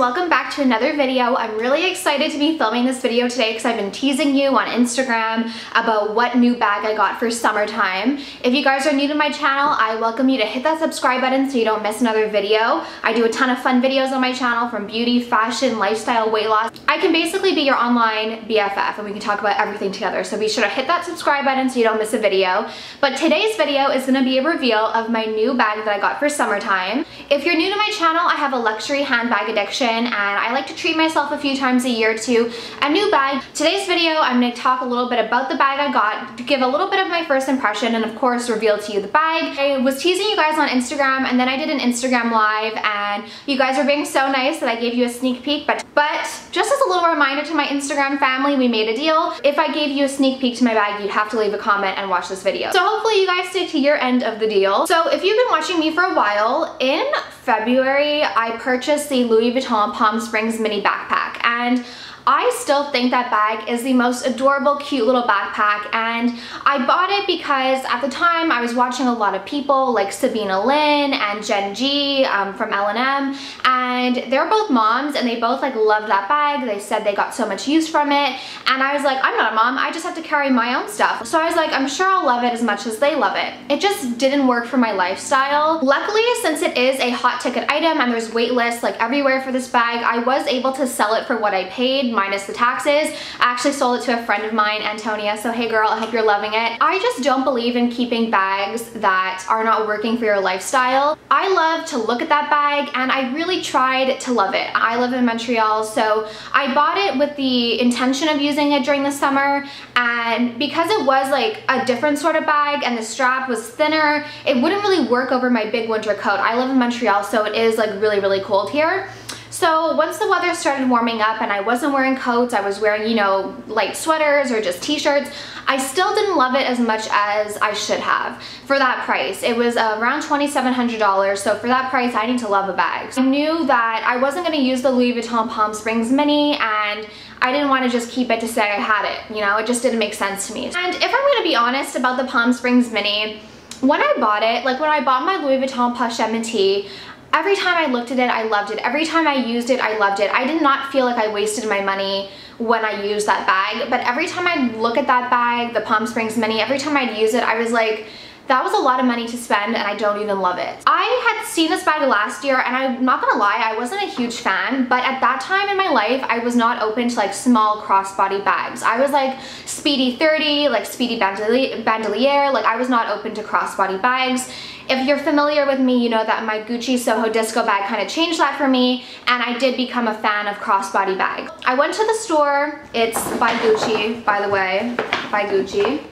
welcome back to another video. I'm really excited to be filming this video today because I've been teasing you on Instagram about what new bag I got for summertime. If you guys are new to my channel, I welcome you to hit that subscribe button so you don't miss another video. I do a ton of fun videos on my channel from beauty, fashion, lifestyle, weight loss. I can basically be your online BFF and we can talk about everything together. So be sure to hit that subscribe button so you don't miss a video. But today's video is going to be a reveal of my new bag that I got for summertime. If you're new to my channel, I have a luxury handbag addiction and I like to treat myself a few times a year to a new bag. Today's video, I'm going to talk a little bit about the bag I got, to give a little bit of my first impression and of course reveal to you the bag. I was teasing you guys on Instagram and then I did an Instagram live and you guys were being so nice that I gave you a sneak peek, but just as a little reminder to my Instagram family, we made a deal. If I gave you a sneak peek to my bag, you'd have to leave a comment and watch this video. So hopefully you guys stick to your end of the deal. So if you've been watching me for a while, in February, I purchased the Louis Vuitton Palm Springs mini backpack and I still think that bag is the most adorable, cute little backpack, and I bought it because at the time I was watching a lot of people like Sabina Lynn and Jen G from L&M, and they're both moms and they both like loved that bag. They said they got so much use from it, and I was like, I'm not a mom, I just have to carry my own stuff. So I was like, I'm sure I'll love it as much as they love it. It just didn't work for my lifestyle. Luckily, since it is a hot ticket item and there's wait lists like everywhere for this bag, I was able to sell it for what I paid, minus the taxes. I actually sold it to a friend of mine, Antonia, so hey girl, I hope you're loving it. I just don't believe in keeping bags that are not working for your lifestyle. I love to look at that bag and I really tried to love it. I live in Montreal, so I bought it with the intention of using it during the summer, and because it was like a different sort of bag and the strap was thinner, it wouldn't really work over my big winter coat. I live in Montreal, so it is like really cold here. So once the weather started warming up and I wasn't wearing coats, I was wearing, you know, light sweaters or just t-shirts, I still didn't love it as much as I should have for that price. It was around $2,700, so for that price, I need to love a bag. So I knew that I wasn't going to use the Louis Vuitton Palm Springs Mini, and I didn't want to just keep it to say I had it, you know, it just didn't make sense to me. And if I'm going to be honest about the Palm Springs Mini, when I bought it, like when I bought my Louis Vuitton Plush M&T, every time I looked at it, I loved it. Every time I used it, I loved it. I did not feel like I wasted my money when I used that bag, but every time I look at that bag, the Palm Springs Mini, every time I'd use it, I was like, that was a lot of money to spend and I don't even love it. I had seen this bag last year and I'm not gonna lie, I wasn't a huge fan, but at that time in my life, I was not open to like small crossbody bags. I was like Speedy 30, like Speedy Bandolier, like I was not open to crossbody bags. If you're familiar with me, you know that my Gucci Soho Disco bag kind of changed that for me, and I did become a fan of crossbody bags. I went to the store, it's by Gucci, by the way, by Gucci.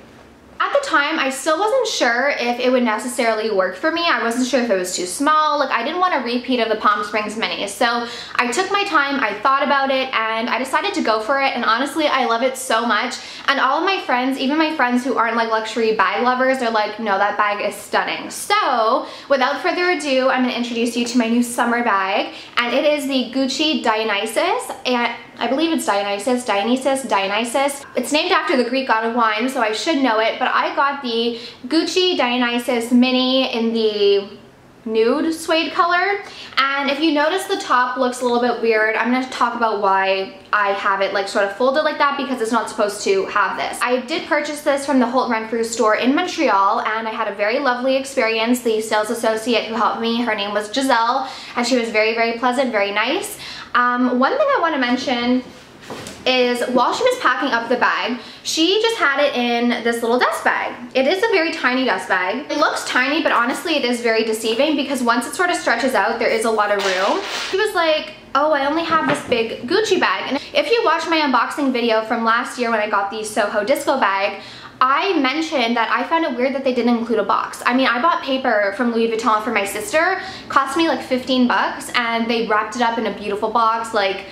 At the time, I still wasn't sure if it would necessarily work for me. I wasn't sure if it was too small. Like, I didn't want a repeat of the Palm Springs Mini. So I took my time, I thought about it, and I decided to go for it. And honestly, I love it so much. And all of my friends, even my friends who aren't like luxury bag lovers, they're like, no, that bag is stunning. So without further ado, I'm gonna introduce you to my new summer bag. And it is the Gucci Dionysus. And I believe it's Dionysus. It's named after the Greek god of wine, so I should know it, but I got the Gucci Dionysus Mini in the nude suede color, and if you notice the top looks a little bit weird, I'm going to talk about why I have it like sort of folded like that, because it's not supposed to have this. I did purchase this from the Holt Renfrew store in Montreal and I had a very lovely experience. The sales associate who helped me, her name was Giselle, and she was very pleasant, very nice. One thing I want to mention is while she was packing up the bag, she just had it in this little dust bag. It is a very tiny dust bag. It looks tiny, but honestly it is very deceiving because once it sort of stretches out, there is a lot of room. She was like, oh, I only have this big Gucci bag. And if you watch my unboxing video from last year when I got the Soho Disco bag, I mentioned that I found it weird that they didn't include a box. I mean, I bought paper from Louis Vuitton for my sister, cost me like 15 bucks, and they wrapped it up in a beautiful box. Like,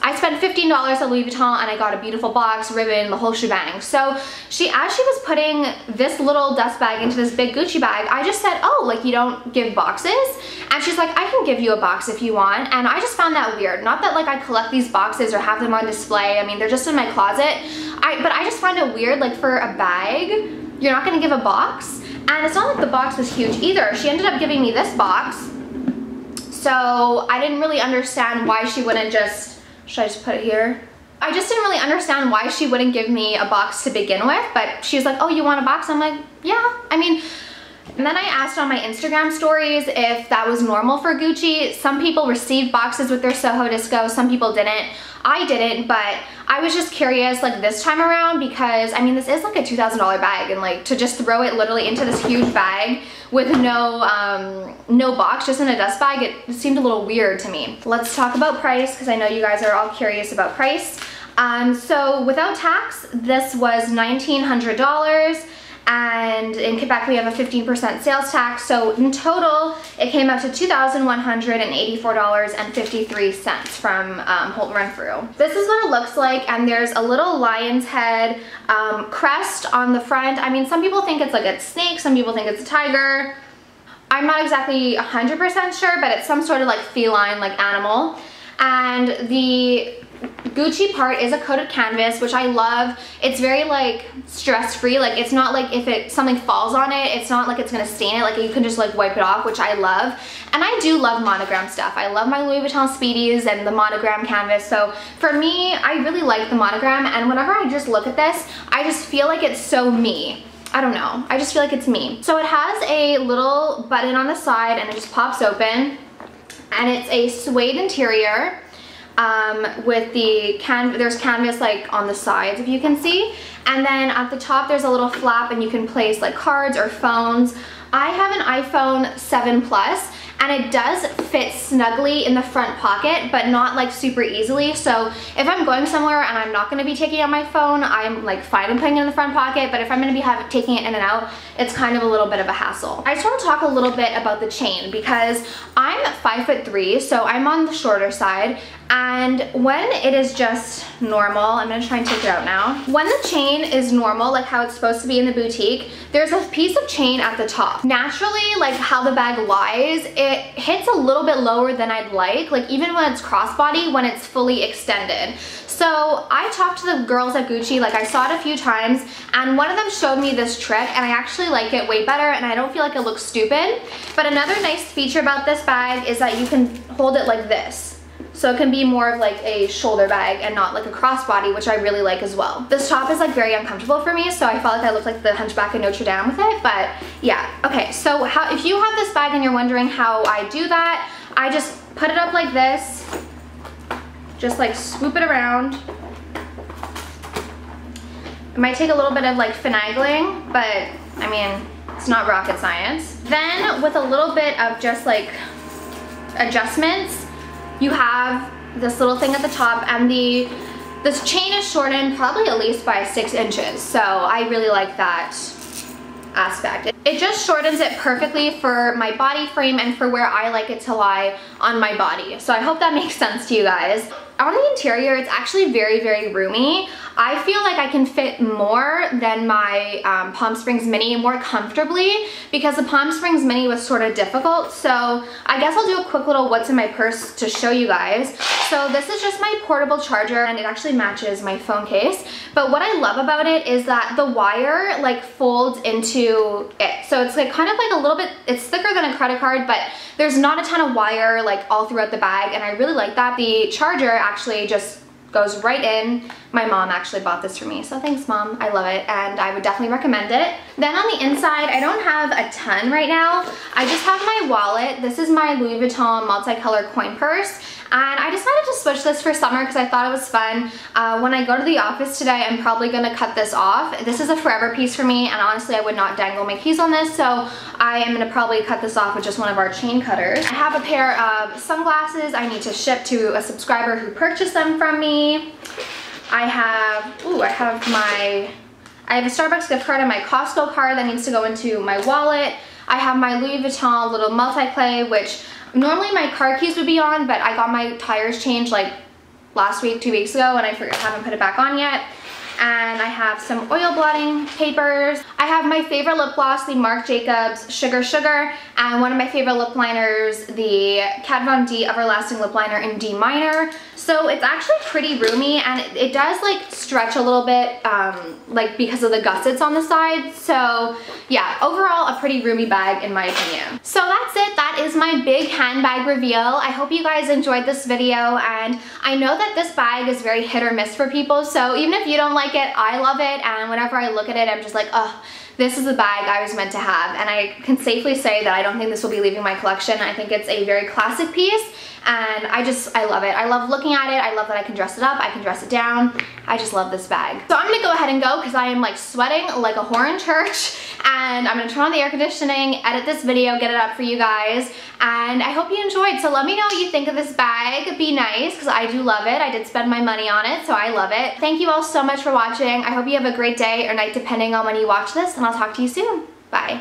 I spent $15 at Louis Vuitton and I got a beautiful box, ribbon, the whole shebang. So as she was putting this little dust bag into this big Gucci bag, I just said, oh, like you don't give boxes? And she's like, I can give you a box if you want. And I just found that weird. Not that like I collect these boxes or have them on display. I mean, they're just in my closet. But I just find it weird, like for a bag, you're not gonna give a box? And it's not like the box was huge either. She ended up giving me this box. So I didn't really understand why she wouldn't just, should I just put it here? I just didn't really understand why she wouldn't give me a box to begin with, but she was like, oh, you want a box? I'm like, yeah, I mean, and then I asked on my Instagram stories if that was normal for Gucci. Some people received boxes with their Soho Disco, some people didn't. I didn't, but I was just curious like this time around because, I mean, this is like a $2,000 bag, and like to just throw it literally into this huge bag with no box, just in a dust bag, it seemed a little weird to me. Let's talk about price because I know you guys are all curious about price. So without tax, this was $1,900. And in Quebec we have a 15% sales tax, so in total it came out to $2,184.53 from Holt Renfrew. This is what it looks like, and there's a little lion's head crest on the front. I mean, some people think it's like a snake, some people think it's a tiger. I'm not exactly 100% sure, but it's some sort of like feline like animal. And the Gucci part is a coated canvas, which I love. It's very like stress-free. Like it's not like if something falls on it, it's not like it's gonna stain it. Like you can just like wipe it off, which I love. And I do love monogram stuff. I love my Louis Vuitton Speedies and the monogram canvas. So for me, I really like the monogram. And whenever I just look at this, I just feel like it's so me. I don't know. I just feel like it's me. So it has a little button on the side and it just pops open. And it's a suede interior. With the there's canvas like on the sides, if you can see, and then at the top there's a little flap and you can place like cards or phones. I have an iPhone 7 Plus and it does fit snugly in the front pocket, but not like super easily. So if I'm going somewhere and I'm not going to be taking out my phone, I'm like fine in putting it in the front pocket, but if I'm going to be taking it in and out, it's kind of a little bit of a hassle. I just want to talk a little bit about the chain because I'm 5'3", so I'm on the shorter side. And when it is just normal, I'm gonna try and take it out now. When the chain is normal, like how it's supposed to be in the boutique, there's a piece of chain at the top. Naturally, like how the bag lies, it hits a little bit lower than I'd like even when it's crossbody, when it's fully extended. So I talked to the girls at Gucci, like I saw it a few times, and one of them showed me this trick and I actually like it way better and I don't feel like it looks stupid. But another nice feature about this bag is that you can hold it like this. So it can be more of like a shoulder bag and not like a crossbody, which I really like as well. This top is like very uncomfortable for me, so I felt like I looked like the Hunchback of Notre Dame with it, but yeah. Okay, so if you have this bag and you're wondering how I do that, I just put it up like this, just like swoop it around. It might take a little bit of like finagling, but I mean, it's not rocket science. Then with a little bit of just like adjustments, you have this little thing at the top, and this chain is shortened probably at least by 6 inches. So I really like that aspect. It just shortens it perfectly for my body frame and for where I like it to lie on my body. So I hope that makes sense to you guys. On the interior, it's actually very, very roomy. I feel like I can fit more than my Palm Springs Mini more comfortably because the Palm Springs Mini was sort of difficult. So I guess I'll do a quick little what's in my purse to show you guys. So this is just my portable charger and it actually matches my phone case. But what I love about it is that the wire like folds into it. So it's like kind of like a little bit, it's thicker than a credit card, but there's not a ton of wire like all throughout the bag, and I really like that. The charger actually just goes right in. My mom actually bought this for me, so thanks Mom, I love it and I would definitely recommend it. Then on the inside, I don't have a ton right now. I just have my wallet. This is my Louis Vuitton multicolor coin purse, and I decided to switch this for summer because I thought it was fun. When I go to the office today, I'm probably gonna cut this off. This is a forever piece for me, and honestly I would not dangle my keys on this, so I am gonna probably cut this off with just one of our chain cutters. I have a pair of sunglasses I need to ship to a subscriber who purchased them from me. I have a Starbucks gift card and my Costco card that needs to go into my wallet. I have my Louis Vuitton little multi-clay, which normally my car keys would be on, but I got my tires changed like last week, 2 weeks ago, and I haven't put it back on yet. and I have some oil blotting papers. I have my favorite lip gloss, the Marc Jacobs Sugar Sugar, and one of my favorite lip liners, the Kat Von D Everlasting Lip Liner in D minor. So it's actually pretty roomy, and it does like stretch a little bit like because of the gussets on the side. So yeah, overall a pretty roomy bag in my opinion. So that's it. That is my big handbag reveal. I hope you guys enjoyed this video, and I know that this bag is very hit or miss for people, so even if you don't like it, I love it, and whenever I look at it, I'm just like, oh, this is the bag I was meant to have, and I can safely say that I don't think this will be leaving my collection. I think it's a very classic piece, and I love it. I love looking at it. I love that I can dress it up, I can dress it down. I just love this bag. So I'm gonna go ahead and go because I am like sweating like a whore in church, and I'm gonna turn on the air conditioning, edit this video, get it up for you guys, and I hope you enjoyed. So let me know what you think of this bag. Be nice, because I do love it. I did spend my money on it, so I love it. Thank you all so much for watching. I hope you have a great day or night depending on when you watch this, and I'll talk to you soon. Bye.